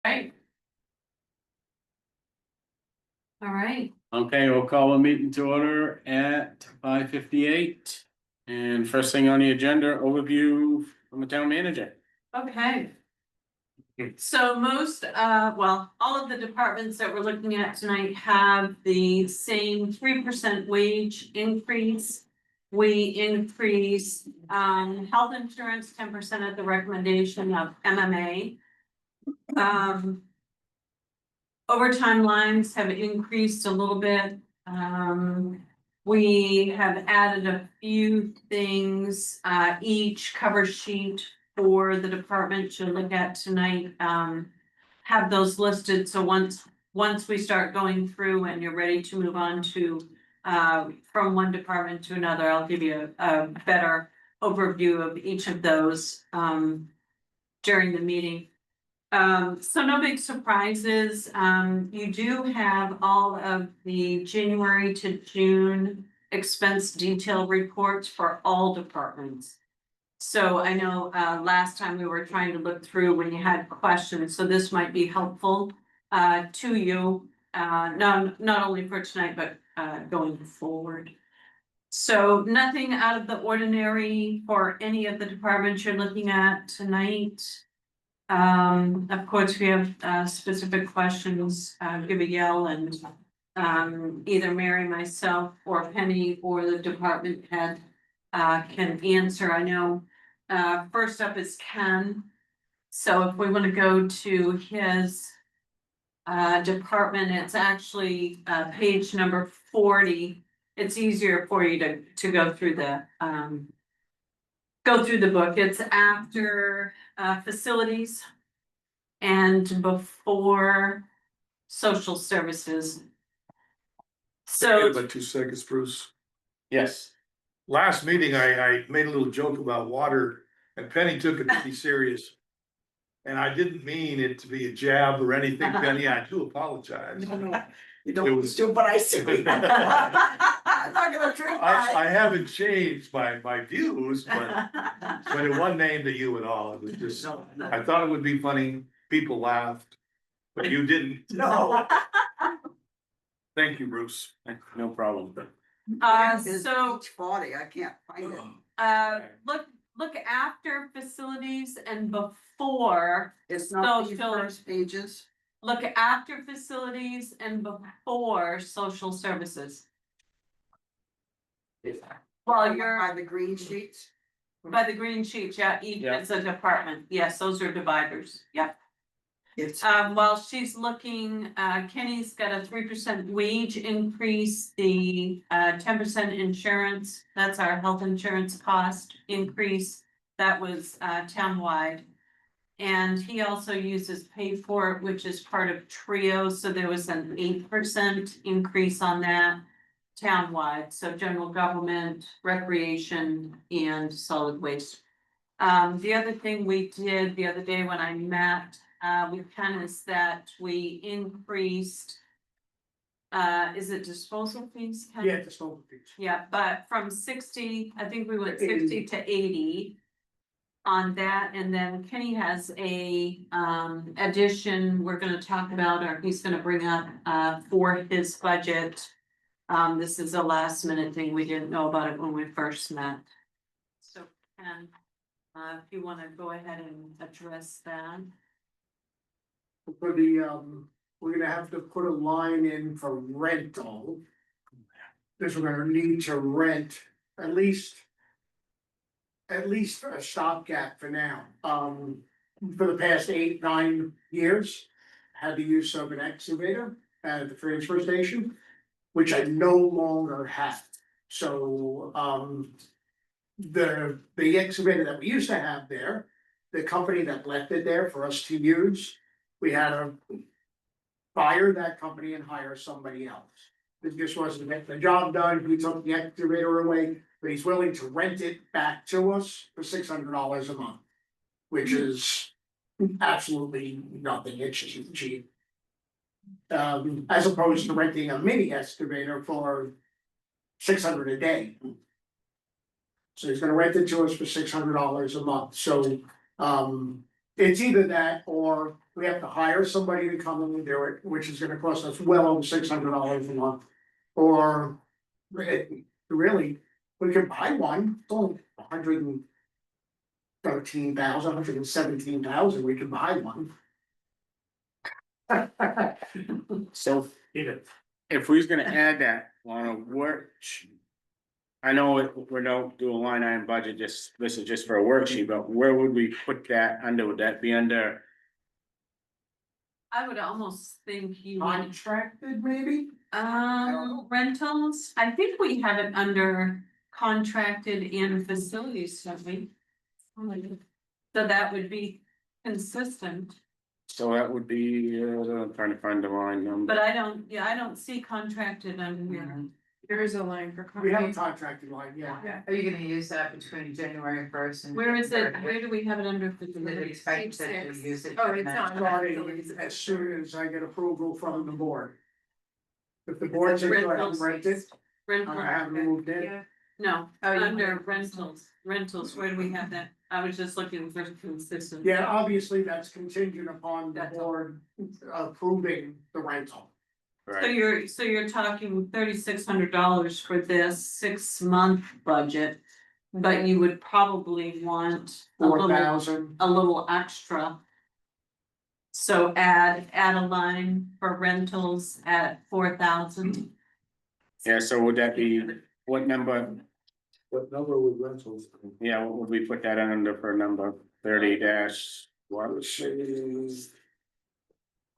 Right. All right, Okay, we'll call a meeting to order at 5:58. And first thing on the agenda, overview from the town manager. okay. So all of the departments that we're looking at tonight have the same 3% wage increase. We increase health insurance 10% at the recommendation of MMA. Overtime lines have increased a little bit. We have added a few things, each cover sheet for the department to look at tonight. Have those listed, so once we start going through and you're ready to move on to from one department to another, I'll give you a better overview of each of those during the meeting. So no big surprises. You do have all of the January to June expense detail reports for all departments. So I know, last time we were trying to look through when you had questions, so this might be helpful, to you, not only for tonight, but, going forward. So nothing out of the ordinary for any of the departments you're looking at tonight. Of course, if you have specific questions, give a yell and either Mary, myself, or Penny, or the department head can answer. I know first up is Ken. So if we want to go to his department, it's actually page number 40. It's easier for you to go through the book. It's after facilities and before social services. So, About 2 seconds, Bruce. Yes. Last meeting, I made a little joke about water and Penny took it pretty serious. And I didn't mean it to be a jab or anything, Penny, I do apologize. No, you It don't was- do what I say. I'm not gonna drink that. I haven't changed my views, but it wasn't aimed at you at all, it was just, I thought it would be funny, people laughed. But you didn't, No. thank you, Bruce. No problem. so Page 40, I can't find it. look after facilities and before. It's not the Social. first pages. Look after facilities and before social services. Well, you're By the green sheets. by the green sheet, yeah, each Yeah. is a department. Yes, those are dividers. Yep. It's, While she's looking, Kenny's got a 3% wage increase, the 10% insurance, that's our health insurance cost increase. That was townwide. And he also uses pay for it, which is part of Trio, so there was an 8% increase on that townwide, so general government, recreation, and solid waste. The other thing we did the other day when I met with Ken is that we increased. Is it disposal fees, Ken? Yeah, disposal fees. Yeah, but from 60, I think we went 60 to 80 on that, and then Kenny has a addition we're gonna talk about, or he's gonna bring up for his budget. This is a last minute thing, we didn't know about it when we first met. So Ken, if you wanna go ahead and address that. For the, we're gonna have to put a line in for rental. Because we're gonna need to rent at least a stopgap for now. For the past 8-9 years, had the use of an excavator at the transfer station, which I no longer have. So, the excavator that we used to have there, the company that left it there for us to use, we had to fire that company and hire somebody else. It just wasn't getting the job done, we took the excavator away, but he's willing to rent it back to us for $600 a month. Which is absolutely nothing, it's just cheap. As opposed to renting a mini excavator for $600 a day. So he's gonna rent it to us for $600 a month, so, It's either that or we have to hire somebody to come in and do it, which is gonna cost us well over $600 a month. Or really, we could buy one, it's only 113,000, 117,000, we could buy one. So if we was gonna add that on a worksheet. I know we don't do a line item budget, this is just for a worksheet, but where would we put that under? Would that be under? I would almost think you would, Contracted, maybe? rentals, I think we have it under contracted and facilities, don't we? So that would be consistent, So that would be, I'm trying to find the line number. but I don't see contracted under here. There is a line for. We have a contracted line, yeah. Yeah, are you gonna use that between January 1st and? Where is it, where do we have it under Did it facilities? expect that you use it? Oh, it's not. Starting as soon as I get approval from the board. If the board says I haven't rented, Rental, I haven't moved in. Yeah. no, Oh, you under want- rentals, where do we have that? I was just looking for consistent. Yeah, obviously, that's contingent upon the That's all. board approving the rental. So Right, you're talking $3,600 for this 6-month budget, but you would probably want a 4,000, little extra. So add a line for rentals at 4,000. yeah, so would that be, what number, What number would rentals? yeah, what would we put that under for number 30 dash? What?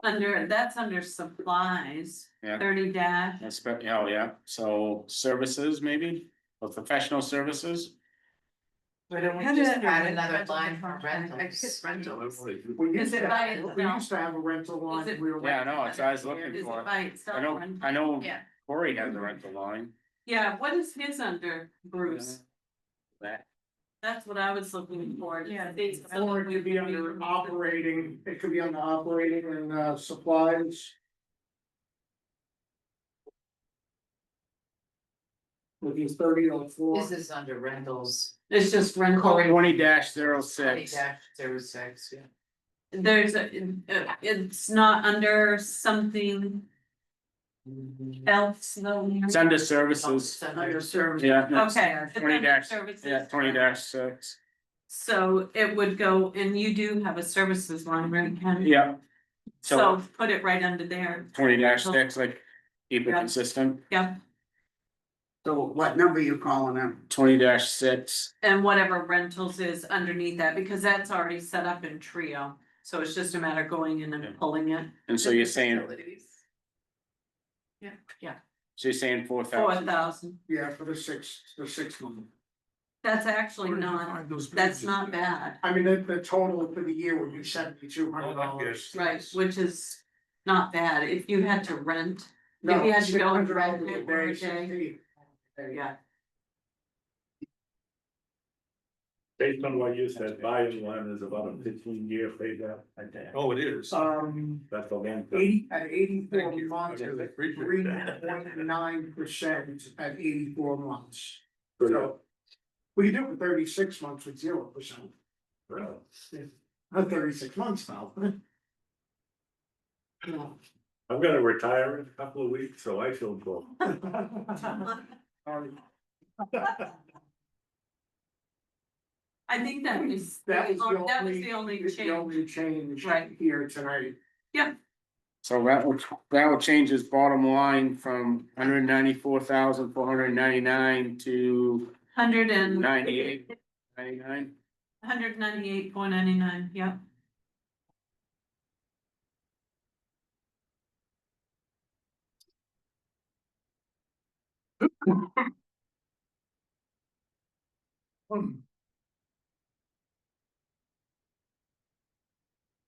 That's under supplies, Yeah. 30 dash. Oh, yeah, so services maybe, or professional services? Why don't we Had just it add under another rental line for contract. I rentals? guess rentals. we Is used it to by have, we itself? used to have a rental line. Is it- we were Yeah, I know, renting that's what I was looking Is it for. by itself? I know Yeah. Corey has a rental line. Yeah, what is his under, Bruce? That, That's what I was looking for. Yeah. Or it could be under operating, it could be under operating and supplies. Would be 30 Is this under rentals? It's just rental. 20 dash 20 06. dash 06, yeah. There's it's not under something else though. It's under services, Under service. yeah. Okay. it's 20 under dash, services. yeah, 20 dash 6, So it would go, and you do have a services line, right, Ken? yeah. So So put it right under there. 20 dash 6, like, keep it Yeah. consistent, Yeah, So what number you calling them? 20 dash 6, and whatever rentals is underneath that, because that's already set up in Trio. So it's just a matter of going in Yeah. and pulling it. and so you're saying, Yeah, so you're saying 4,000. 4,000. Yeah, for the 6 month. That's actually not, that's not bad, I mean, the total for the year would be $7,200. right, which is not bad. If you had to rent, if you had to go and rent it for a day. Yeah, Based on what you said, buying one is about a 15-year payback. Oh, it is. That's a long. 80, at 84 Thank you. months, I appreciate three that. point 9% at 84 months. So, So we can do it for 36 months with 0%. Not 36 months now. I'm gonna retire in a couple of weeks, so I feel good. I think that is, That was the that was only, the only the change. only change Right. here tonight. So that will change his bottom line from 194,499 to 98.99. 198.99, yeah.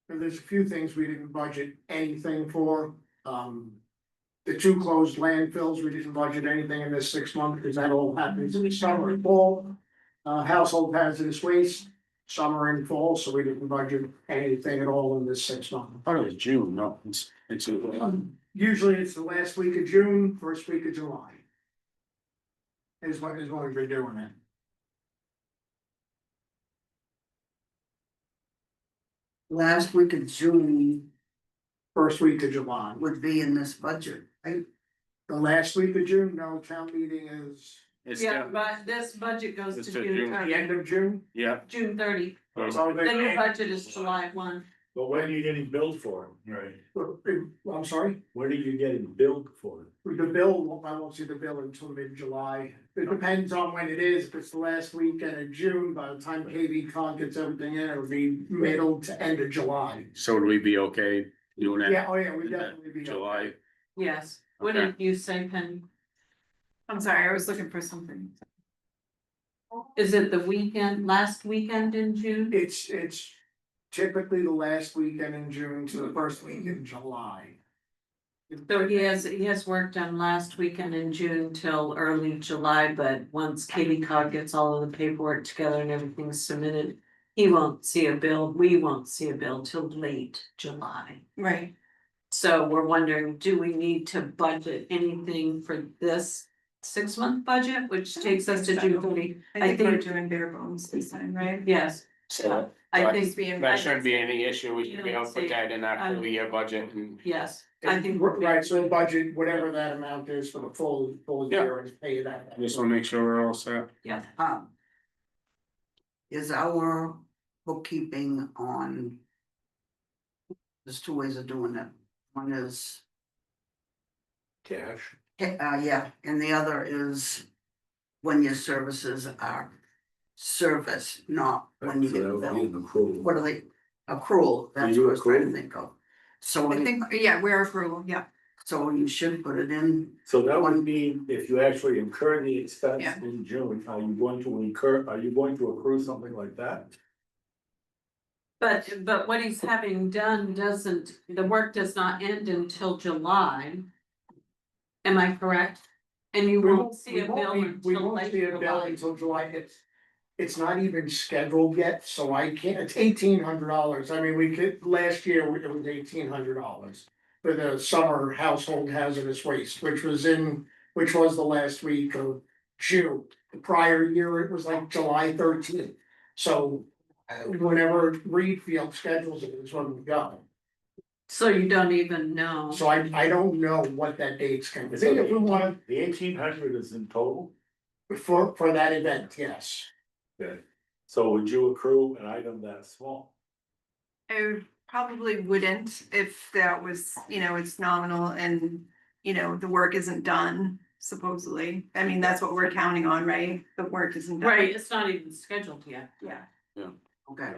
And there's a few things we didn't budget anything for, the 2 closed landfills, we didn't budget anything in this 6 months, because that all happens in the summer and fall. Household hazardous waste, summer and fall, so we didn't budget anything at all in this 6 months. I thought it was June, no, it's. Usually it's the last week of June, first week of July. Is when we've been doing it. last week of June First week of July. would be in this budget, right? The last week of June, no, town meeting is It's Yeah, still, but this budget goes It's to to June June. the 30. end of June. yeah, June 30. So The new they, budget is July 1. But when are you getting billed for it? Right. I'm sorry, When are you getting billed for it? the bill, I won't see the bill until mid-July. It depends on when it is. If it's the last weekend of June, by the time KV Con gets everything in, it'll be middle to end of July. so would we be okay doing that? Yeah, oh yeah, we in that definitely be. July, Yes. What Okay. did you say, Penny? I'm sorry, I was looking for something. Is it the weekend, last weekend in June? It's typically the last weekend in June to the first week in July. So he has work done last weekend in June till early July, but once Katie Cog gets all of the paperwork together and everything's submitted. He won't see a bill, we won't see a bill till late July. Right, So we're wondering, do we need to budget anything for this 6-month budget, which takes us to June 30? I think we're think- doing bare bones this time, right? Yes, so I But- think, that shouldn't be any issue, we should be able to put that in our full year budget and. yes, I think. we're Right, so the budget, whatever that amount is for the full Yeah. year is pay that. I just wanna make sure we're all set. Yeah, Is our bookkeeping on? There's two ways of doing it. One is, Cash. yeah, and the other is when your services are serviced, not when you get a bill. What are they? Accrual, that's you what I was trying to accrue? think of. So, I think, yeah, we're approval, yeah. so you should put it in, So that would mean if you actually incur the expense Yeah. in June, are you going to accrue something like that? but what he's having done doesn't, the work does not end until July. Am I correct? And you won't see a bill We until won't see late a bill July. until July, it's not even scheduled yet, so I can't, it's $1,800, I mean, we could, last year, it was $1,800. For the summer household hazardous waste, which was the last week of June, the prior year, it was like July 13th. So, whenever Reed Field schedules it, is when we go. So you don't even know. So I don't know what that date's gonna be, So if we want, The 1,800 is in total, for that event, yes. okay, so would you accrue an item that small? I probably wouldn't if that was, it's nominal and, the work isn't done supposedly. I mean, that's what we're counting on, right? The work isn't done. Right, it's not even scheduled yet. Yeah. okay,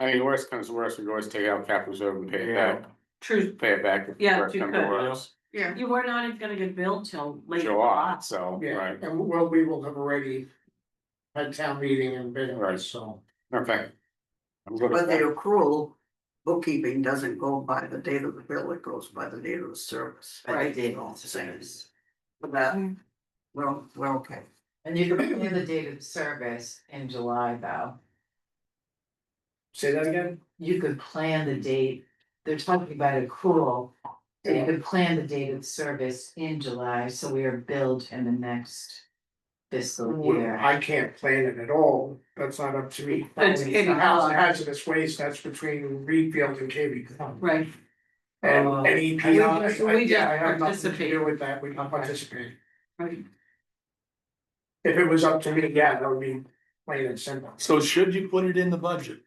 I mean, worst comes to worst, we can always take out capital reserve and pay it Yeah. back, True, pay it back. if Yeah, worst you comes to could. worst. Yeah. you were not even gonna get billed till late July, July. so, Yeah, right, and well, we will have already had town meeting and been, Right. so. okay. I'm good with but the that. accrual bookkeeping doesn't go by the date of the bill, it goes by the date of the service. By the date All of the same. service. But that, Mm. well, we're okay. And you can plan the date of service in July though. Say that again? You could plan the date, they're talking about accrual. So you could plan the date of service in July, so we are billed in the next fiscal year. I can't plan it at all, that's not up to me. That's The KV house Cog. hazardous waste, that's between Reed Field and KV. Right, And Oh. any. We just Yeah, I have nothing to participate. do with that, we can Okay. participate. right. If it was up to me, yeah, that would be plain and simple. So should you put it in the budget?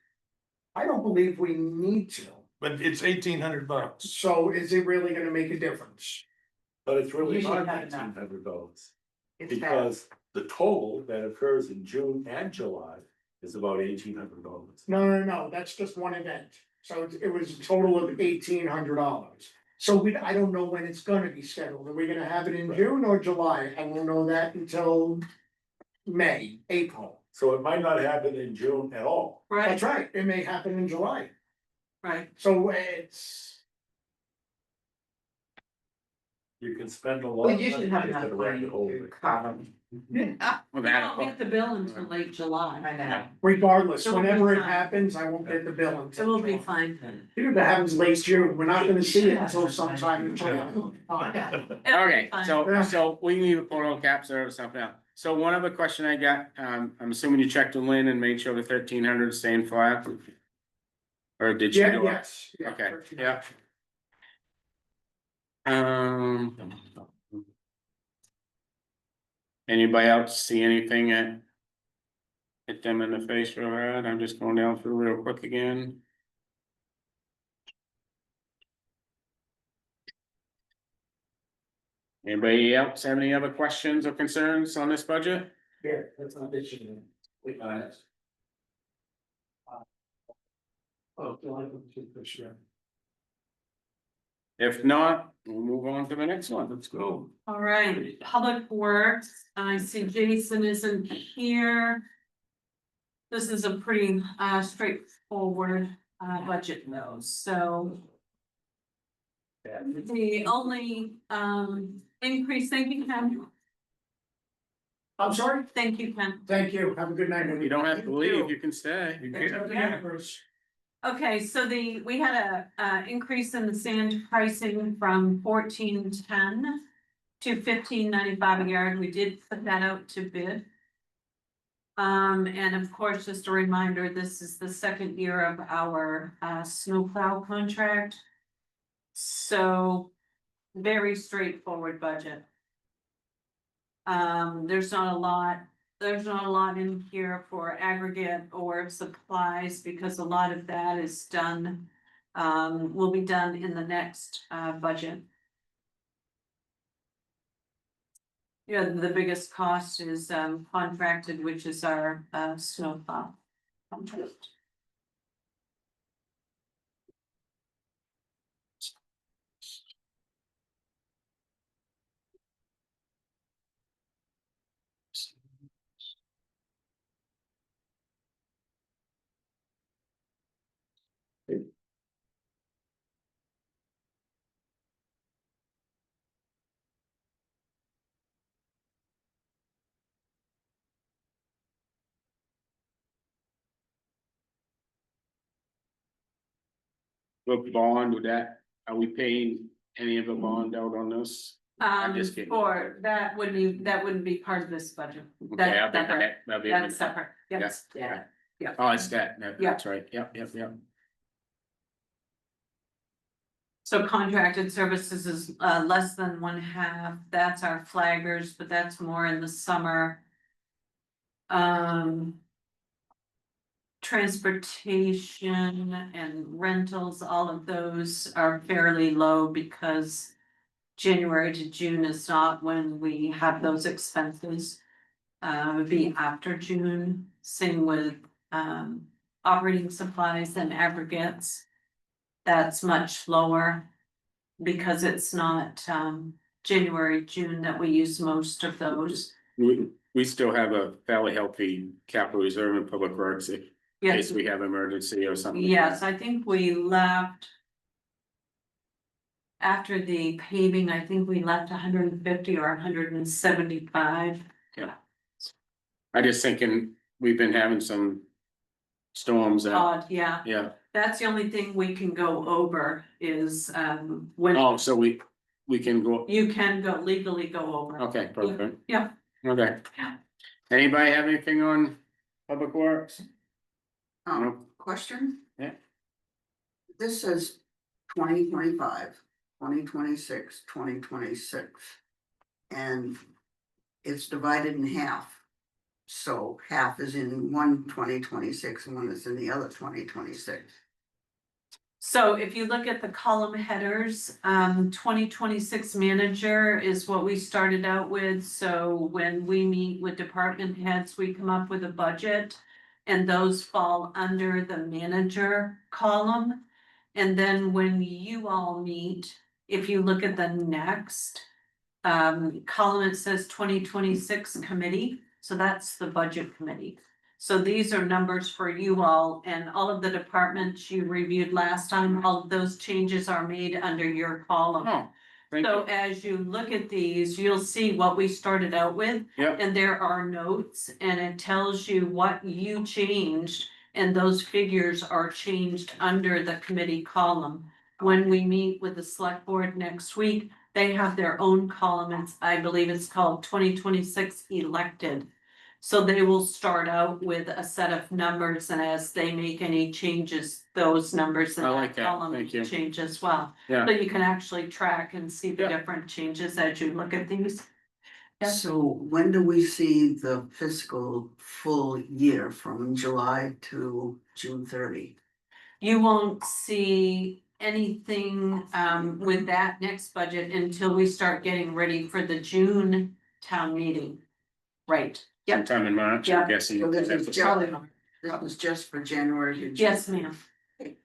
I don't believe we need to, But it's $1,800. so is it really gonna make a difference? But it's really Usually not not enough. $1,800, It's bad. because the total that occurs in June and July is about $1,800. No, that's just one event, so it was a total of $1,800. So I don't know when it's gonna be scheduled, are we gonna have it in June or July? I won't know that until May, April. So it might not happen in June at all. Right, That's right, it may happen in July, right. so it's, You can spend a lot. Well, of you should money have to enough get around money the whole to thing. cover. Well, I don't get the bill until late July. I know. regardless, It will be whenever it fine. happens, I won't get the bill It until. will be July. fine. Even if it happens late June, we're not gonna see it until sometime in July. It'll be Okay, fine. so we need a photo capture or something else. So one other question I got, I'm assuming you checked with Lynn and made sure the 1,300 is staying flat. Or did you Yeah, do it? yes. Okay, 13 yeah. action. Anybody else see anything at? Hit them in the face real hard, I'm just going down through real quick again. Anybody else have any other questions or concerns on this budget? Yeah, that's not issue. Oh, for sure. If not, we'll move on to the next one, let's go. All right, Public Works, I see Jason isn't here. This is a pretty straightforward budget though, so. The only increase, thank you, Ken. I'm sorry, Thank you, Ken. thank you, have a good night. You don't have to leave, you can stay. You Thanks can't- again, Bruce. Okay, so we had a increase in the sand pricing from $14.10 to $15.95 a yard. We did put that out to bid. And of course, just a reminder, this is the second year of our snowplow contract. So very straightforward budget. There's not a lot in here for aggregate or supplies because a lot of that is done. Will be done in the next budget. Yeah, the biggest cost is contracted, which is our snowplow contract. With bond, with that, are we paying any of the bond out on this? I'm just kidding. For that wouldn't be part of this budget. Okay, I'll be back. That'll be- That's separate, yes, Yeah. yeah. Oh, it's that, Yeah. that's right, yep. So contracted services is less than 1/2, that's our flaggers, but that's more in the summer. Transportation and rentals, all of those are fairly low because January to June is not when we have those expenses. Would be after June, same with operating supplies and aggregates. That's much lower because it's not January, June that we use most of those. We still have a fairly healthy capital reserve in public works in Yes, case we have emergency or something. like yes, that. I think we left. After the paving, I think we left 150 or 175. I just thinking, we've been having some storms that, Odd, yeah, yeah, that's the only thing we can go over is when oh, so we can go, you can go legally go over. okay, perfect. Yeah. Okay. Yeah. Anybody have anything on public works? No. Question? Yeah. This says 2025, 2026, 2026, and it's divided in half. So half is in one 2026 and one is in the other 2026. So if you look at the column headers, 2026 manager is what we started out with. So when we meet with department heads, we come up with a budget. And those fall under the manager column. And then when you all meet, if you look at the next column, it says 2026 committee. So that's the budget committee. So these are numbers for you all and all of the departments you reviewed last time, all of those changes are made under your column. Oh, thank So you. as you look at these, you'll see what we started out with. Yep. And there are notes and it tells you what you changed. And those figures are changed under the committee column. When we meet with the select board next week, they have their own column. I believe it's called 2026 elected. So they will start out with a set of numbers, and as they make any changes, those numbers in I like that that. column Thank you. change as well. Yeah. So you can actually track and see the Yeah. different changes as you look at these. Yeah. So when do we see the fiscal full year from July to June 30? You won't see anything with that next budget until we start getting ready for the June town meeting. Right, yep, Sometime in March, Yeah. I'm guessing. So this is probably just, not. this was just for January to June. Yes, ma'am.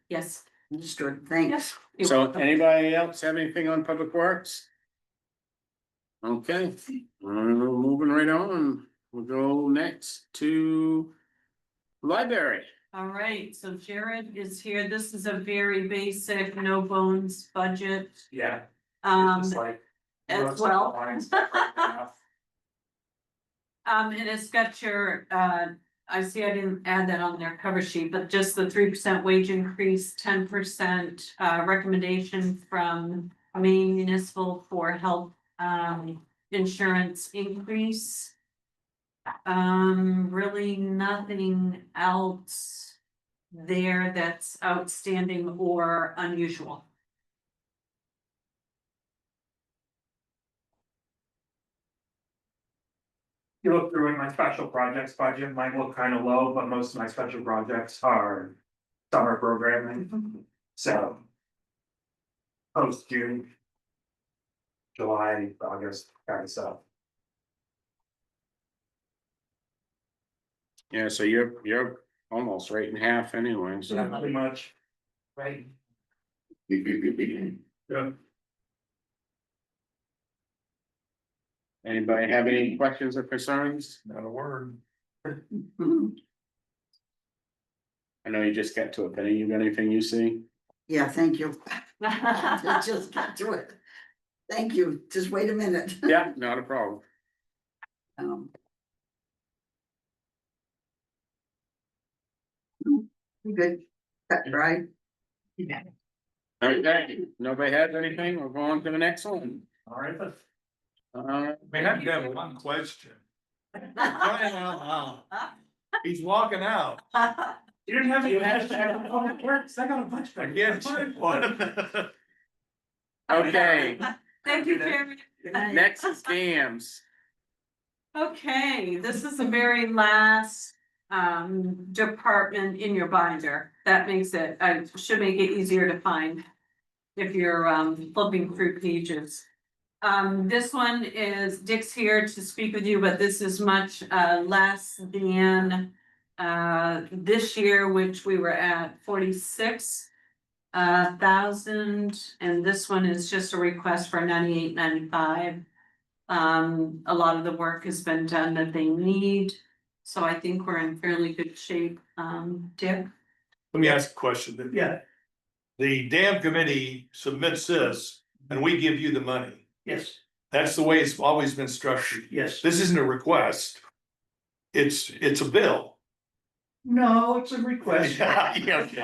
Yes. Understood, thanks. Yes. You're So welcome. anybody else have anything on Public Works? Okay, moving right on, we'll go next to library. All right, so Jared is here. This is a very basic, no bones budget. Yeah. As well. And it's got your, I see I didn't add that on their cover sheet, but just the 3% wage increase, 10% recommendation from Maine Municipal for health insurance increase. Really nothing else there that's outstanding or unusual. You look through in my special projects budget, might look kind of low, but most of my special projects are summer programming, so. Post June. July, August, kind of stuff. Yeah, so you're almost right in half anyway, so. Yeah, pretty much. Right. Yeah. Anybody have any questions or concerns? Not a word. I know you just got to it, Penny, you got anything you see? Yeah, thank you. Just got to it. Thank you, just wait a minute. Yeah, not a problem. Um, Good, right? Okay, nobody has anything, we'll go on to the next one. All right, but We have to have one question. Crying out loud. He's walking out. you didn't have any public works, I got a bunch I back. can't find one. Okay, Thank you, Jerry. next is GAMS. Okay, this is the very last department in your binder. That makes it, should make it easier to find if you're flipping through pages. This one is, Dick's here to speak with you, but this is much less than this year, which we were at 46,000, and this one is just a request for 98.95. A lot of the work has been done that they need, so I think we're in fairly good shape. Dick? Let me ask a question. Yeah, The dam committee submits this and we give you the money. yes, That's the way it's always been structured. yes. This isn't a request. It's a bill. No, it's a request. Yeah, okay.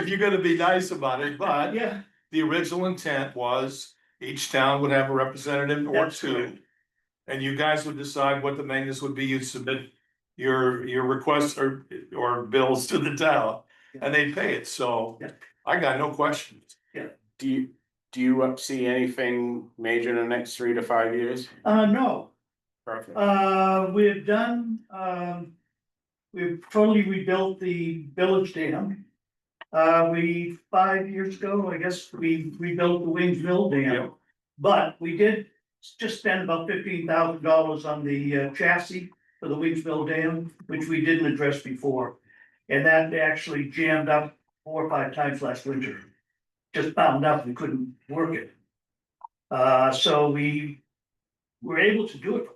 If you're gonna be nice about it, but Yeah, the original intent was each town would have a representative or That's two. correct. And you guys would decide what the maintenance would be. You'd submit your requests or bills to the town. And they'd pay it, so Yeah. I got no questions. Do you see anything major in the next 3 to 5 years? no, Perfect. we've done, we've totally rebuilt the village dam. 5 years ago, I guess, we rebuilt the Wingsville Yep. Dam. But we did just spend about $15,000 on the chassis for the Wingsville Dam, which we didn't address before. And that actually jammed up 4 or 5 times last winter. Just bound up, we couldn't work it. So we were able to do it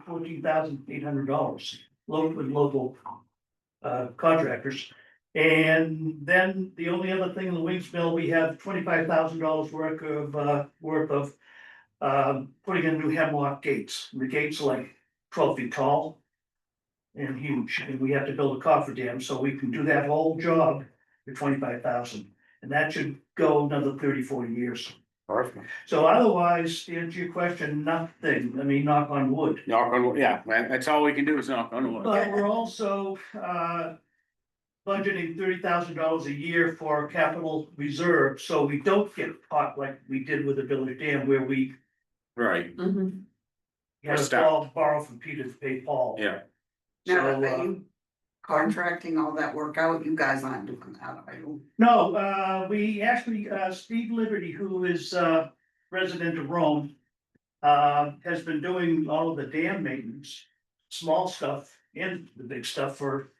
for $14,800, local contractors. And then the only other thing in the Wingsville, we have $25,000 worth of putting in new hemlock gates. The gates are like 12 feet tall and huge, and we have to build a cofferdam, so we can do that whole job for 25,000. And that should go another 30, 40 years. Perfect. So otherwise, to answer your question, nothing, I mean, knock on wood. Knock on wood, yeah, that's all we can do is knock on wood. But we're also, budgeting $30,000 a year for capital reserve, so we don't get caught like we did with the village dam where we Right, Mhm. had to Stop. borrow from Peter to pay Paul. yeah, Now, So, are you contracting all that work out? You guys aren't doing that, are you? No, we actually, Steve Liberty, who is resident of Rome, has been doing all of the dam maintenance, small stuff and the big stuff for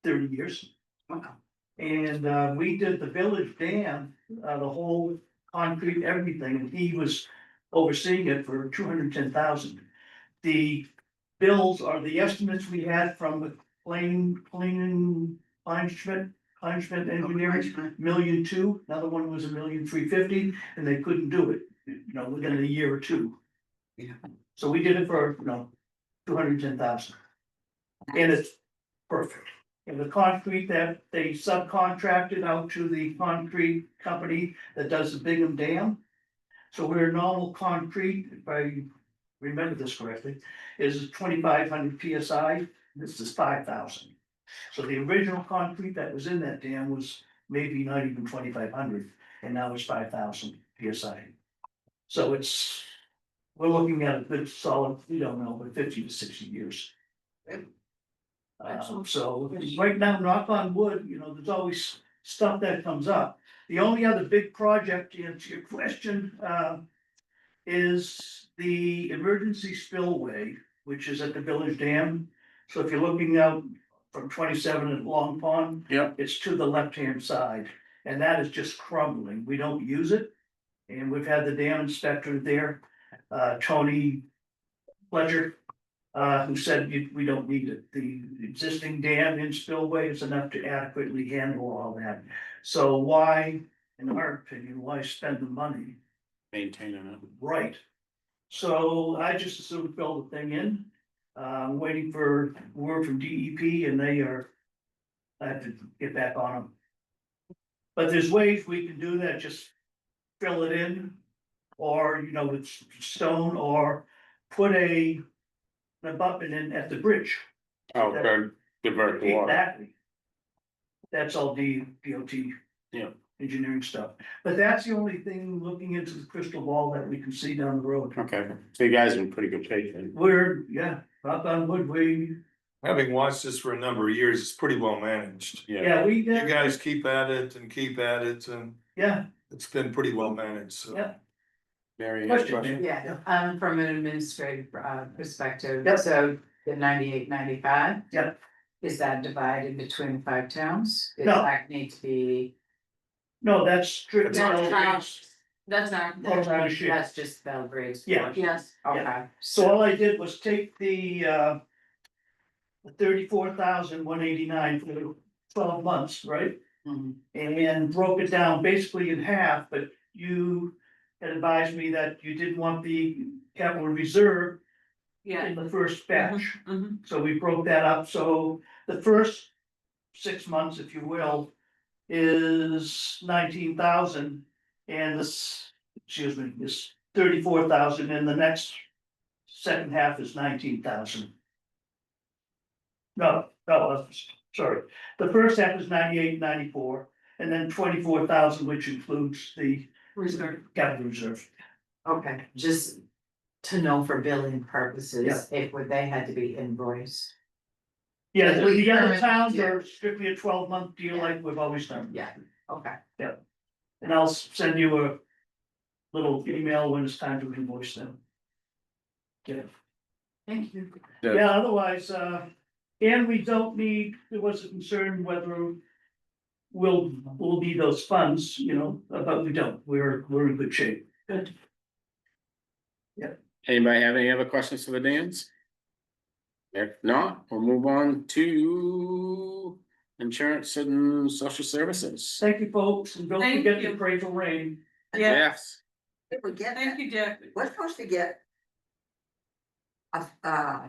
30 years. Wow. And we did the village dam, the whole concrete, everything, and he was overseeing it for 210,000. The bills are the estimates we had from the Kleinschmidt Engineering, 1,200,000, another one was 1,350,000, and they couldn't do it, you know, within a year or two. Yeah. So we did it for, 210,000. And it's perfect. And the concrete that they subcontracted out to the concrete company that does the Bingham Dam. So where normal concrete, if I remember this correctly, is 2,500 PSI, this is 5,000. So the original concrete that was in that dam was maybe not even 2,500, and now it's 5,000 PSI. So we're looking at a good solid, we don't know, but 50 to 60 years. So right now, knock on wood, there's always stuff that comes up. The only other big project, to answer your question, is the emergency spillway, which is at the village dam. So if you're looking out from 27 at Long Pond. Yep. It's to the left-hand side, and that is just crumbling. We don't use it. And we've had the dam inspector there, Tony Fletcher, who said we don't need it. The existing dam and spillway is enough to adequately handle all that. So why, in our opinion, why spend the money? maintaining it. Right. So I just assumed fill the thing in. Waiting for word from DEP and I have to get back on them. But there's ways we can do that, just fill it in. Or, with stone, or put an abutment in at the bridge. Oh, good, divert the water. Exactly. That's all DOT. Yeah. Engineering stuff, but that's the only thing looking into the crystal ball that we can see down the road. Okay, so you guys are in pretty good shape then. We're, knock on wood, Having watched this for a number of years, it's pretty well managed. we You did, guys keep at it and yeah, it's been pretty well managed, so. yeah. Mary, you have a Question, question? Yeah, from an administrative perspective, Yep. so the 98, 95. Yep. Is that divided between 5 towns? Does No. that need to be? No, that's strictly. That's our, Total ownership. That's just Belgrade's. Yeah. portion. yes, Okay, So all I did was take the 34,189 for the 12 months, right? Mhm. And broke it down basically in half, but you had advised me that you didn't want the capital reserve yeah. in the first batch. Mhm. So we broke that up, so the first 6 months, if you will, is 19,000. And this 34,000, and the next second half is 19,000. No, sorry, the first half is 98, 94, and then 24,000, which includes the Reserve. capital reserve. okay, just to know for billing purposes, would they had to be invoiced? Yeah, Like we the other current- towns yeah. are strictly a 12-month deal like we've always done. Yeah, okay. And I'll send you a little email when it's time to invoice them. Okay, Thank you. yeah, otherwise, and we don't need, there was a concern whether we'll need those funds, but we don't, we're in good shape. Good. Anybody have any other questions for the dams? If not, we'll move on to insurance and social services. Thank you, folks, and don't Thank forget to you. pray for rain. Yeah, Yes, We get thank that, you, Dick. we're supposed to get. A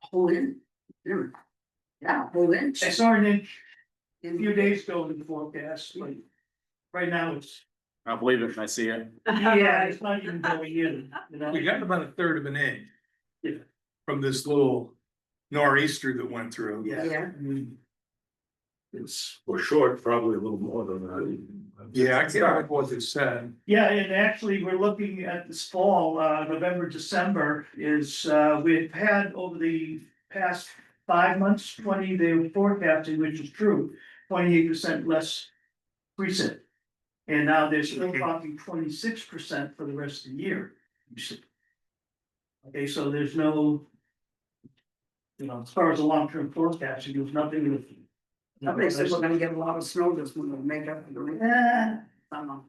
whole in. Yeah, a whole inch. I saw an inch a in- few days ago in the forecast, but right now it's I'll believe it if I see it. Yeah, it's not even going in, you know? We got about a third of an inch. Yeah. From this little nor'easter that went through. Yeah. Yeah. It's, for short, probably a little more than that. Yeah, I can't remember what it said. Yeah, and actually, we're looking at this fall, November, December is, we've had over the past 5 months, they were forecasting, which is true, 28% less precip. And now they're still talking 26% for the rest of the year. Okay, so there's no. You know, as far as the long-term forecasting, there's nothing with. Somebody said we're gonna get a lot of snow this winter to make up for the rain. Summer.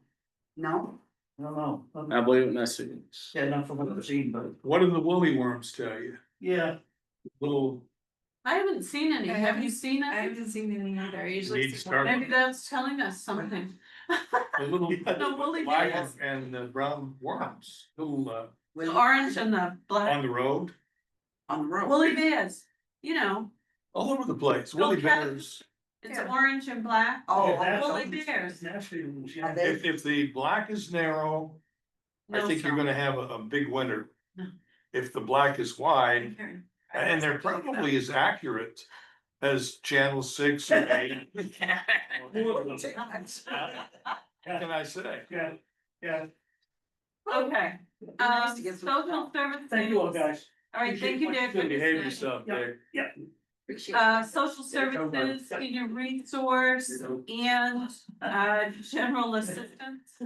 No? I don't know. I believe it when I see it. Yeah, not from what I've seen, but What do the woolly worms tell you? yeah, Little, I haven't seen any, I have you haven't- seen I it? haven't seen any either, I usually. Need to see start one. Maybe that's telling us something. the little. The woolly black bears. And the brown worms, little, The orange and the black, on the road, On the road. woolly bears, you know, all over the place, woolly Okay. bears. it's Yeah. orange and black. Oh, Yeah, that's woolly always- bears. Nashville, Are yeah. they- If the black is narrow, I No think you're sun. gonna have a big winter. No. If the black is wide, Okay. and they're probably as accurate as channel 6 or 8. What can I say? Yeah, yeah, Okay, Nice to get some- social services. thank you all, guys. All right, thank you, Dick. Good to Behave see you. yourself, Yeah. Dick. Appreciate it. Social services, senior resource and general assistance.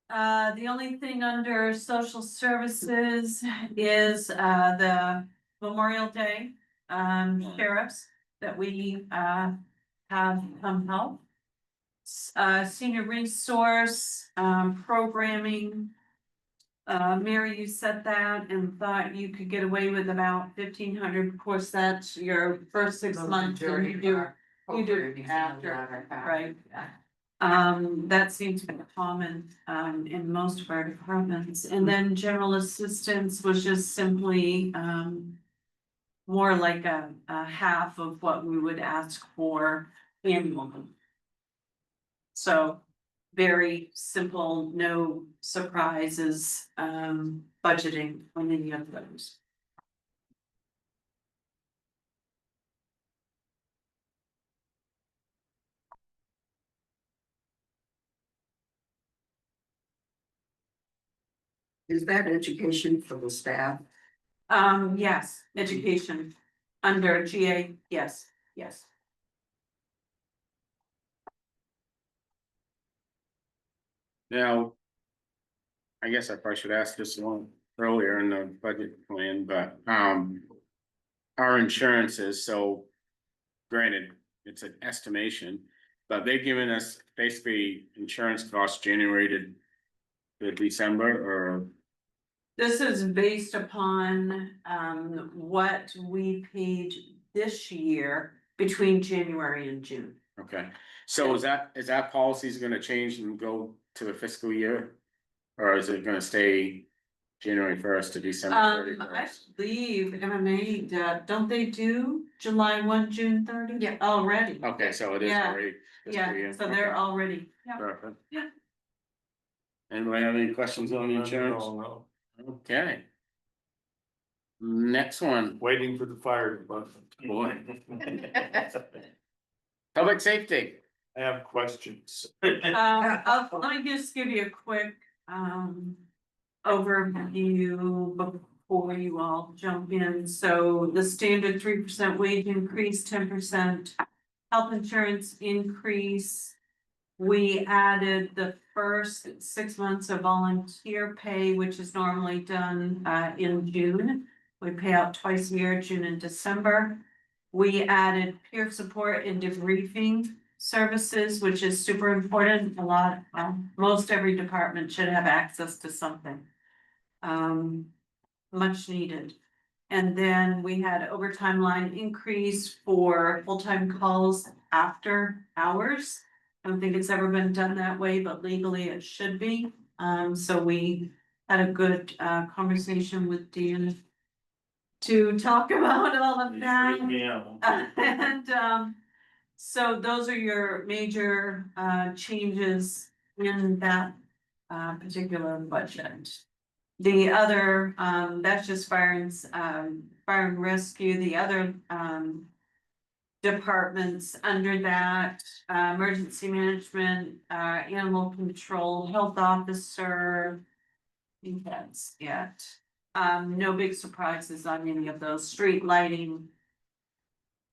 The only thing under social services is the Memorial Day sheriffs that we have come help. Senior resource programming. Mary, you said that and thought you could get away with about 1,500. Of course, that's your first 6 months and you do after, right? That seems to be common, in most of our departments. And then general assistance was just simply, more like a half of what we would ask for annually. So very simple, no surprises, budgeting on any of those. Is that education for the staff? Yes, education under GA, yes, yes. Now. I guess I probably should ask this one earlier in the budget plan, but, our insurances, so. Granted, it's an estimation, but they've given us basically insurance costs January to December, or, This is based upon, what we paid this year between January and June. okay. So is that policy's gonna change and go to the fiscal year? Or is it gonna stay January 1st to December I 31st? believe MMA, don't they do July 1, June 30? Yeah. Already, Okay, so it is Yeah. already. fiscal year. yeah, so they're Okay, already, yeah. Perfect. Yeah. Anybody have any questions on the insurance? No. Okay. Next one, Waiting for the fire department. boy. Public safety. I have questions. Let me just give you a quick, overview before you all jump in. So the standard 3% wage increase, 10% health insurance increase. We added the first 6 months of volunteer pay, which is normally done, in June. We pay out twice a year, June and December. We added peer support and debriefing services, which is super important. Most every department should have access to something. Much needed. And then we had overtime line increase for full-time calls after hours. I don't think it's ever been done that way, but legally it should be. So we had a good conversation with Dan to talk about all of that. And so those are your major changes in that particular budget. The other, that's just fire and rescue, the other, departments under that, emergency management, animal control, health officer. I think that's it. No big surprises on any of those, street lighting.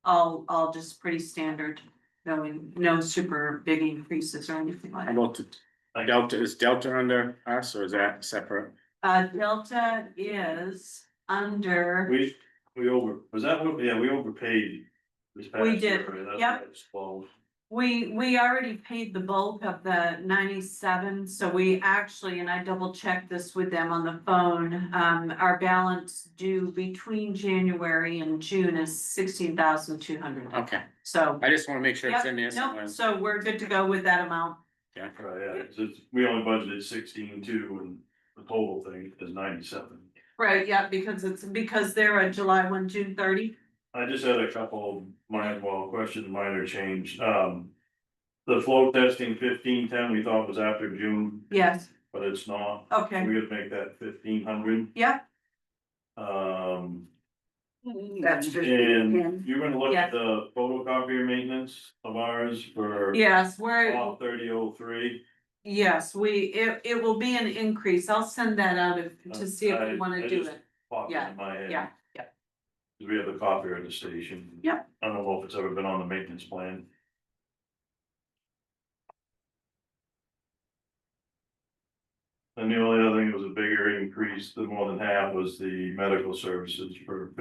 All just pretty standard, no super big increases or anything like How that. about the Delta, is Delta under us or is that separate? Delta is under, We over, was that what, yeah, we overpaid. This past We did, year, right? That's yep. why it's 12. we already paid the bulk of the 97, so we actually, and I double checked this with them on the phone. Our balance due between January and June is 16,200. Okay, So, I just wanna make sure it's in there yep, somewhere. nope, so we're good to go with that amount. Yeah. Right, yeah, we only budgeted 16.2 and the total thing is 97. Right, yeah, because they're a July 1, June 30. I just had a couple question, minor change, the flow testing 1510, we thought was after June, Yes, but it's not. okay, We could make that 1500. yeah, That's just. And you're gonna look Yeah. at the photocopier maintenance of ours for yes, we're, 3003. yes, it will be an increase. I'll send that out to see if we wanna do it. Popped Yeah, in my head. yeah. We have the copier at the station. Yep. I don't know if it's ever been on the maintenance plan. And the only other thing that was a bigger increase, the more than half, was the medical services for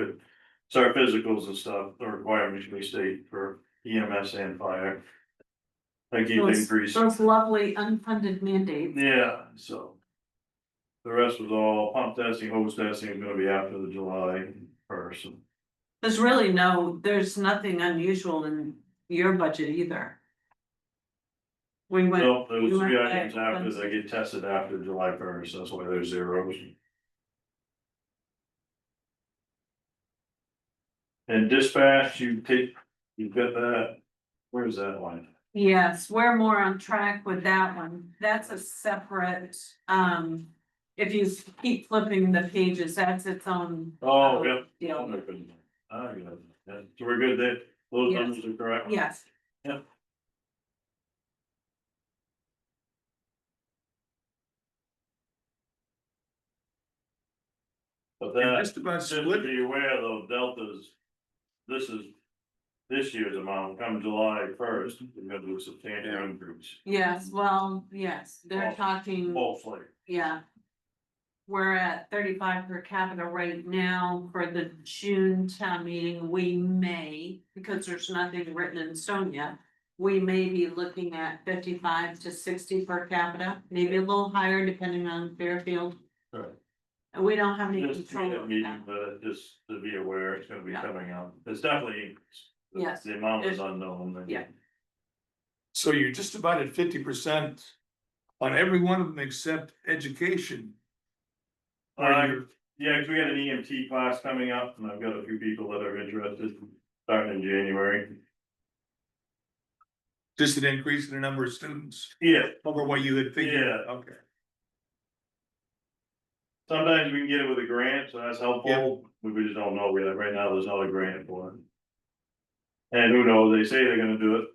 so our physicals and stuff, the requirements we state for EMS and fire. They keep increasing. Those lovely unfunded mandates. Yeah, so. The rest was all pump testing, hose testing is gonna be after the July 1st. There's nothing unusual in your budget either. We went, No, there was we 3 went items back after once. they get tested after July 1st, that's why there's zeros. And dispatch, you've got that, where's that one? yes, we're more on track with that one. That's a separate, if you keep flipping the pages, that's its own. Oh, yep. deal. Oh, my goodness. Ah, yeah, so we're good there, those Yes. numbers are correct? Yes, But And that, just about just to split, be aware though, Delta's, this year's amount, come July 1st, we're gonna do a substantial increase. yes, well, yes, they're Well, talking, Mostly, yeah. We're at 35 per capita right now for the June town meeting. We may, because there's nothing written in stone yet. We may be looking at 55 to 60 per capita, maybe a little higher depending on Fairfield. right. And we don't have any Just to control be a over meeting, that. but just to be aware, it's gonna be Yeah. coming up, it's definitely increased. Yes. The amount is It- unknown. yeah. so you're just about at 50% on every one of them except education. Or you're- Yeah, 'cause we got an EMT class coming up, and I've got a few people that are interested, starting in January. just an increase in the number of students Yeah, over what you had figured, Yeah. okay. sometimes we can get it with a grant, so that's helpful, we just don't know, right now, there's not a grant for it. And who knows, they say they're gonna do it.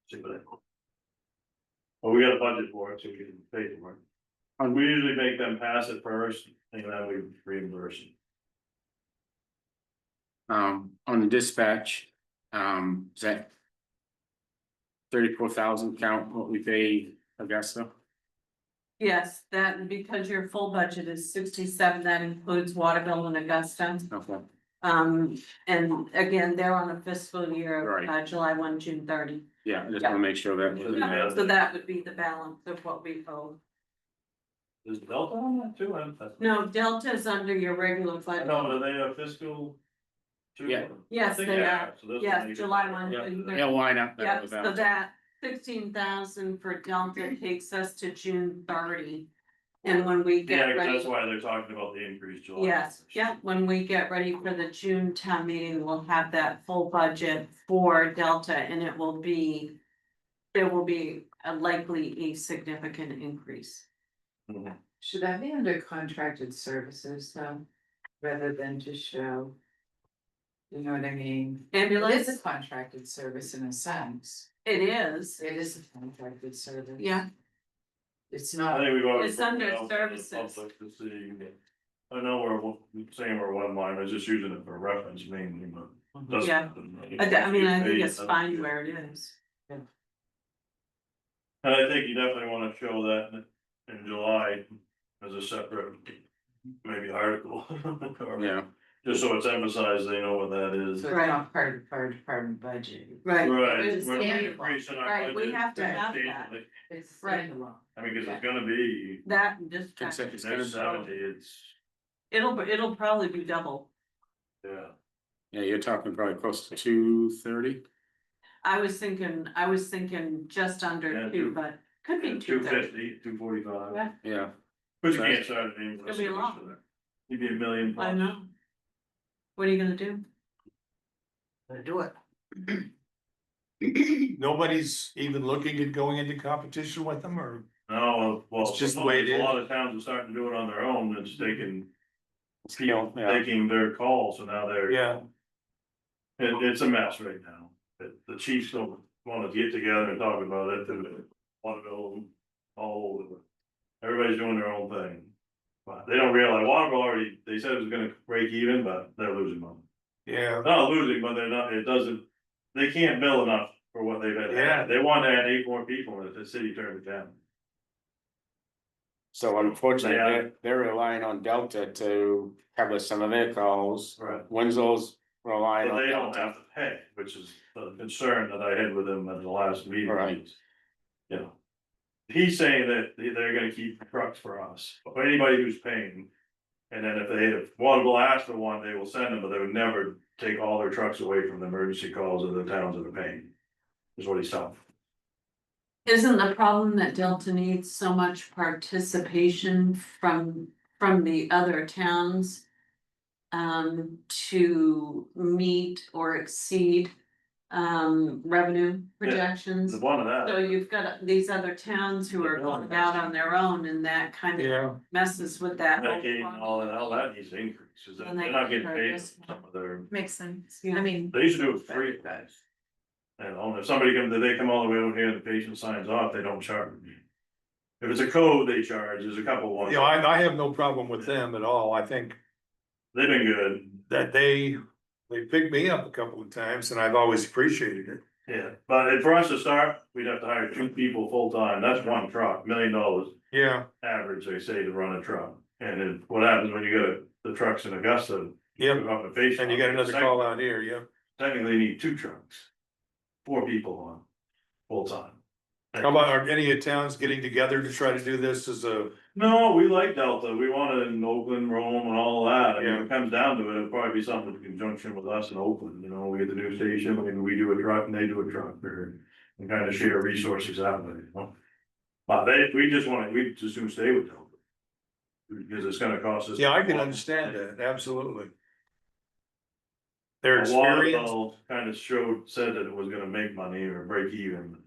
See what they. Well, we got a budget for it, so we can pay for it. And we usually make them pass it first, and then we reimburse them. On the dispatch, is that 34,000 count what we pay Augusta? Yes, that, because your full budget is 67, that includes Waterville and Augusta. Okay, And again, they're on a fiscal year, Right. July 1, June 30. yeah, I just wanna make sure that. Yeah. So that would be the balance of what we owe. Is Delta on that too? No, Delta is under your regular I budget. know, but are they a fiscal? too? Yeah. Yes, I think they are, are. so this will Yes, make it July better. 1. Yeah, yeah, why not? Yeah, so that 16,000 for Delta takes us to June 30. And when we Yeah, get 'cause ready, that's why they're talking about the increase July. yes, yeah, when we get ready for the June town meeting, we'll have that full budget for Delta and it will be there will be likely a significant increase. Should that be under contracted services though, rather than just show? You know what I mean? It is Ambulance, a contracted service in a sense. it is, It is a contracted service. yeah, It's I not, think we've always. It's under put it out to the services. public to see. I know we're saying we're one line, I was just using it for reference mainly, but. doesn't- Yeah. I mean, I think it's fine where it is. And I think you definitely wanna show that in July as a separate, maybe article. Or Yeah, just so it's emphasized, they know what that is. so it's not part of the fire department budget. Right. Right, It's we're standalone. increasing our Right, we budget have to have that. substantially. It's Right. standalone. I mean, cause it's gonna be, That, and just. Consent- next 70, it's, It'll probably be double. yeah. yeah, you're talking probably close to 230. I was thinking just under Yeah, 2, but could be 230. 250, 245. Yeah. Yeah, But you can't start it anymore. It'll be a lot. You'd be a million. I plus. know. What are you gonna do? Do it. Nobody's even looking at going into competition with them, or? No, well, It's just the way it a is. lot of towns are starting to do it on their own, it's taking, Scale, yeah. taking their call, so now they're. Yeah. It's a mess right now, the chiefs don't wanna get together and talk about it, they wanna go all over. Everybody's doing their own thing. But they don't realize, Waterville already, they said it was gonna break even, but they're losing money. Yeah, Not losing, but they're not, it doesn't, they can't bill enough for what they've had. Yeah. They wanted to add 8 more people, and the city turned it down. So unfortunately, Yeah. they're relying on Delta to cover some of their calls. Right. Winslow's relying But on they don't Delta. have to pay, which is the concern that I had with him at the last meeting. Right. You know. He's saying that they're gonna keep trucks for us, for anybody who's paying. And then if Waterville asks for one, they will send them, but they would never take all their trucks away from the emergency calls of the towns that are paying. Is what he's telling. Isn't the problem that Delta needs so much participation from the other towns? To meet or exceed revenue projections? The one of So that, you've got these other towns who are going out on their own and that kind of yeah. messes with that. whole Medicaid and all that, all that needs to increase, 'cause they're And they not get getting paid charged. for some of their. Makes sense. Yeah. I mean, They used to do it free, guys. And if somebody comes, they come all the way over here, the patient signs off, they don't charge. If it's a code, they charge, there's a couple ones. You know, I have no problem with them at all. I think They've been good, that they picked me up a couple of times and I've always appreciated it. yeah, but for us to start, we'd have to hire 2 people full-time, that's one truck, $1 million Yeah, average, they say, to run a truck. And then what happens when you get the trucks in Augusta? yeah. Up the patient. And you got another call out here, yeah. Technically, you need 2 trucks. 4 people on, full-time. How about, are any of towns getting together to try to do this as a, No, we like Delta, we want it in Oakland, Rome and all that, I mean, Yeah. if it comes down to it, it'll probably be something in conjunction with us in Oakland, you know, we get the new station, maybe we do a truck and they do a truck, or. And kind of share resources that way, you know? But we just soon stay with Delta. Because it's gonna cost us. yeah, I can understand that, absolutely. Their experience, Waterville kind of said that it was gonna make money or break even.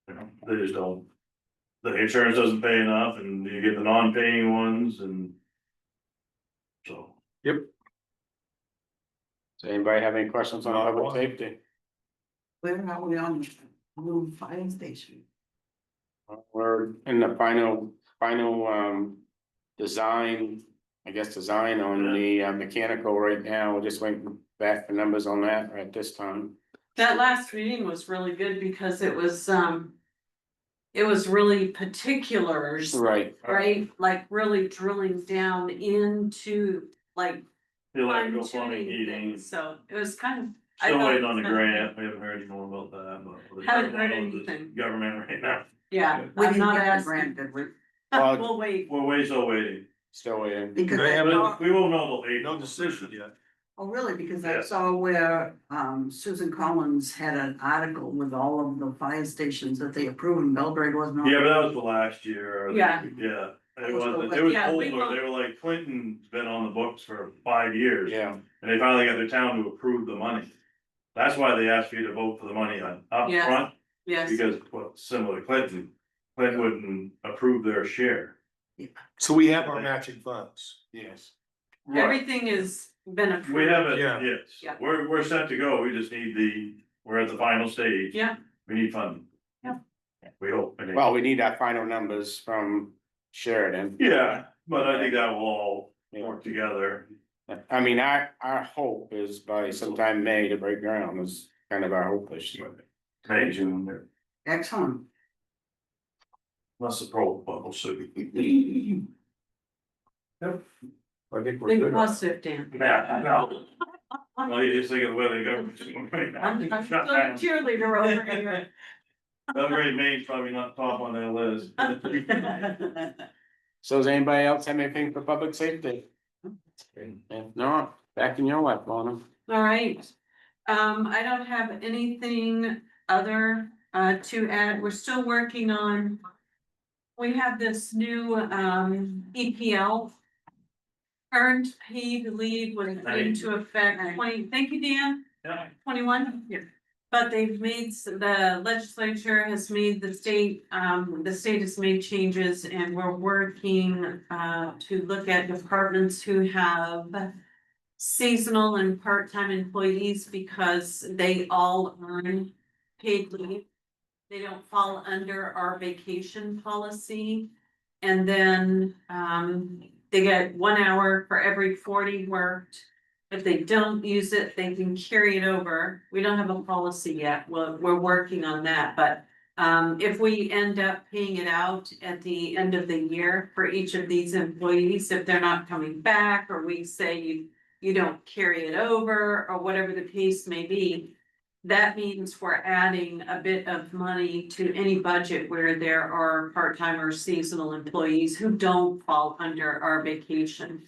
You know, they just don't. The insurance doesn't pay enough and you get the non-paying ones and. So, Does anybody have any questions on No, public well- safety? Where are we on the new fire station? We're in the final design, design on the mechanical right now. We're just waiting back for numbers on that at this time. That last meeting was really good because it was really particulars, Right. right? Like really drilling down into like feel like fine go plumbing, tuning heating, things, so it was kind of. I still thought waiting it on the was kind of- grant, we haven't heard any more about that, but. Haven't heard anything. Government right now, Yeah, We I'm didn't not get the asking, grant, did we? Well, we'll wait. we're still waiting, Still waiting. Because They I haven't- saw, we won't know till no April. decision yet. oh, really, because I Yeah. saw where, Susan Collins had an article with all of the fire stations that they approved, and Belgrade wasn't on. Yeah, but that was the last year, or Yeah. yeah, it was wasn't, the- it was Yeah, we older, won't- they were like, Clinton's been on the books for 5 years. Yeah, And they finally got the town to approve the money. That's why they asked you to vote for the money up Yes. front, Yes, because, well, similar to Clinton, Clinton wouldn't approve their share. So we have our matching funds. Yes. everything has been approved. We have it, Yeah. yes, Yeah. we're set to go, we just need we're at the final stage. Yeah. We need funding. Yeah. We hope. I think. Well, we need our final numbers from Sheridan. Yeah, but I think that will all work together. I mean, our hope is by sometime May to break ground is kind of our hope this year. May, June, Excellent. unless the pro bubble soon. I think we're Think good. positive, Dan. Yeah, I know. Well, you just think of the way they go. I'm still a cheerleader over here. Belgrade, Maine's probably not top on their list. So does anybody else have anything for public safety? If not, back in your lap, Lana. All right, I don't have anything other to add, we're still working on. We have this new EPL. Earned paid leave was into effect 20, thank you, Dan, Yeah. 21. Yeah. But they've made, the legislature has made the state has made changes and we're working to look at departments who have seasonal and part-time employees because they all earn paid leave. They don't fall under our vacation policy. And then they get 1 hour for every 40 worked. If they don't use it, they can carry it over. We don't have a policy yet. We're working on that, but if we end up paying it out at the end of the year for each of these employees, if they're not coming back, or we say you don't carry it over, or whatever the case may be, that means we're adding a bit of money to any budget where there are part-time or seasonal employees who don't fall under our vacation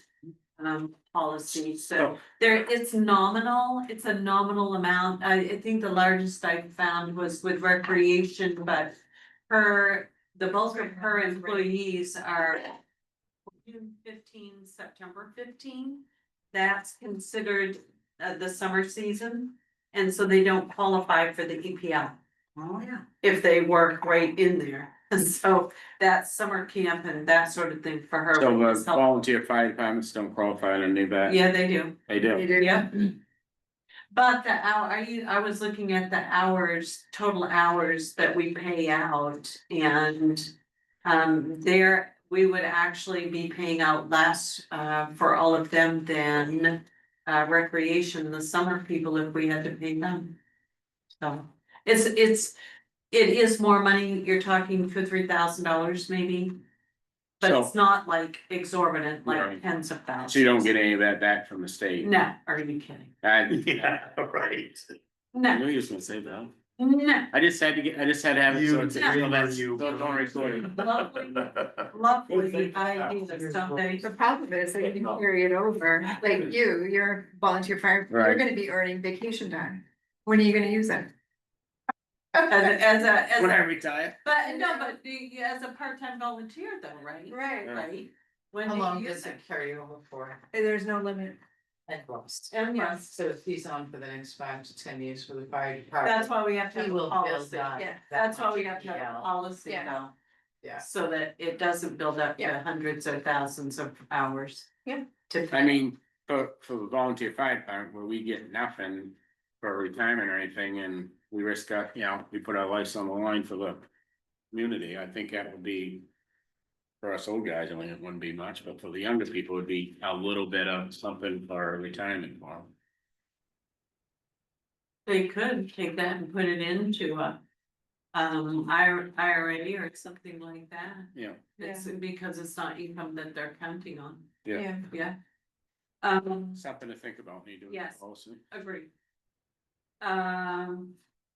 policy, so it's nominal, it's a nominal amount. I think the largest I found was with recreation, but the bulk of her employees are June 15, September 15. That's considered the summer season, and so they don't qualify for the EPL Oh, yeah. if they work right in there. And so that's summer camp and that sort of thing for her. So which is helpful. volunteer fire departments don't qualify under that. Yeah, they do. They do. Yeah. But the I was looking at the hours, total hours that we pay out and we would actually be paying out less for all of them than recreation, the summer people, if we had to pay them. So it is more money, you're talking $2,000 or $3,000 maybe. But So- it's not like exorbitant, like Right. tens of thousands. So you don't get any of that back from the state? No, are you kidding? Yeah, right. I No, knew you was gonna say that. no. I just had to have it so it's. Yeah. So don't record it. Lovely ideas someday. The problem is that you can carry it over, like you're volunteer fire, you're Right. gonna be earning vacation time. When are you gonna use it? As When I a, retire. but no, but as a part-time volunteer though, right? Right. Right? When How do you long use does it it? carry over for? There's no limit. And lost. And yes, So if he's on for the next 5 to 10 years for the fire department. that's why we have to He have will a build policy. that. Yeah, that that's why much we have to have a EPL. policy Yeah. now. Yeah. So that it doesn't build up to Yeah. hundreds or thousands of hours. Yeah. To. I mean, for the volunteer fire department, where we get nothing for retirement or anything, and we risk we put our lives on the line for the community, I think that would be. For us old guys, I mean, it wouldn't be much, but for the younger people, it'd be a little bit of something for retirement for them. They could take that and put it into a IRA or something like that. Yeah, It's because it's not income that they're counting on. yeah, Yeah. something to think about, need to. Yes. Also. Agreed.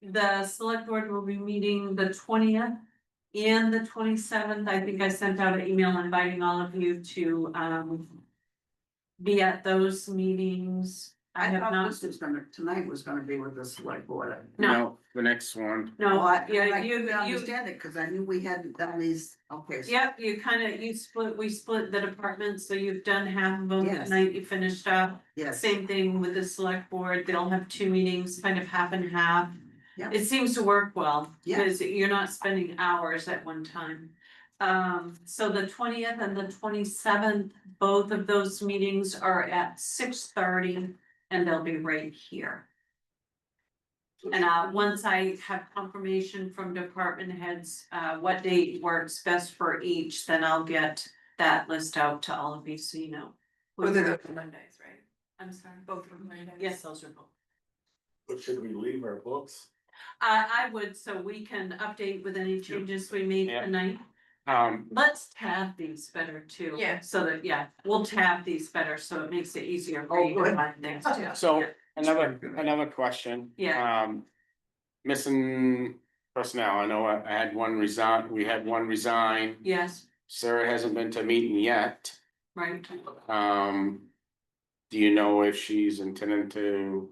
The select board will be meeting the 20th and the 27th. I think I sent out an email inviting all of you to be at those meetings. I have thought not, this was gonna, tonight was gonna be with the select board. no, The next one, no, Well, I yeah, couldn't you, understand it, cause I knew we hadn't done these, okay. so- yep, we split the departments, so you've done half of them Yes. tonight, you finished up. Yes, Same thing with the select board, they'll have 2 meetings, kind of half and half. Yeah. It seems to work well, Yeah. because you're not spending hours at one time. So the 20th and the 27th, both of those meetings are at 6:30, and they'll be right here. And once I have confirmation from department heads, what date works best for each, then I'll get that list out to all of you, so you know. Both of those are Mondays, right? I'm sorry. Both of them Mondays. Yes, those are both. But should we leave our books? I would, so we can update with any changes we made Yeah. tonight. Let's tab these better too. Yeah. So that, yeah, we'll tab these better, so it makes it easier for Oh, you to good. find things too. so Yeah. another question. Yeah. Missing personnel, I know I had one resign, we had one resign, Yes, Sarah hasn't been to a meeting yet. right. Do you know if she's intending to?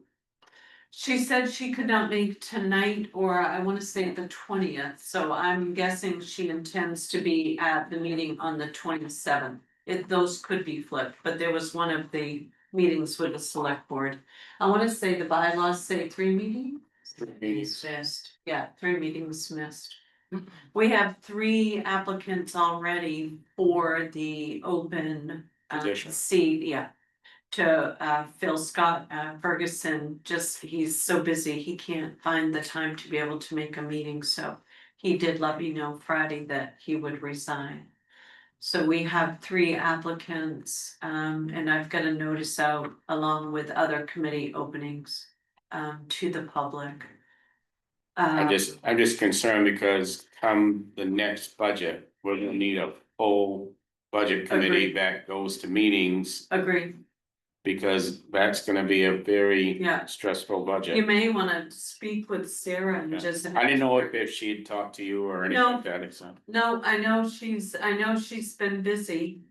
She said she could not make tonight, or I wanna say the 20th, so I'm guessing she intends to be at the meeting on the 27th. Those could be flipped, but there was one of the meetings with the select board. I wanna say the bylaws say 3 meetings. He's missed. Yeah, 3 meetings missed. We have 3 applicants already for the open Position. seat, yeah. To fill Scott Ferguson, just he's so busy, he can't find the time to be able to make a meeting, so he did let me know Friday that he would resign. So we have 3 applicants, and I've got a notice out along with other committee openings to the public. I'm just concerned because come the next budget, we're gonna need a full budget committee Agreed. that goes to meetings. Agreed, Because that's gonna be a very Yeah. stressful you budget. may wanna speak with Sarah and Yeah. just. I didn't know if she'd talked to you or anything No. like that, so. No, I know she's been busy.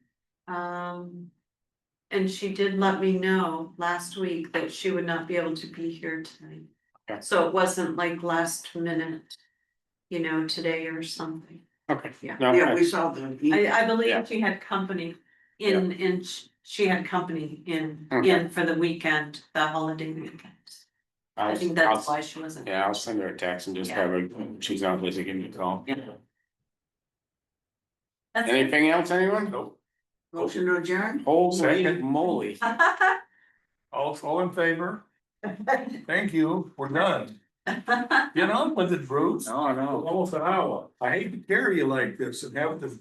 And she did let me know last week that she would not be able to be here tonight. Okay. So it wasn't like last minute, today or something. Okay. Yeah. No, yeah, we saw the. I Yeah. believe she had company she had company in Okay. for the weekend, the holiday weekend. I I'll- think that's I'll- why she wasn't. Yeah, I'll send her a text and just have her, she's not busy, give me a call. Yeah. That's it. Anything else, anyone? Nope. Motion to adjourn? Holy Second. moly. All in favor? Thank you, we're done. Get on with it, Bruce. No, no. Almost an hour. I hate to carry you like this and have to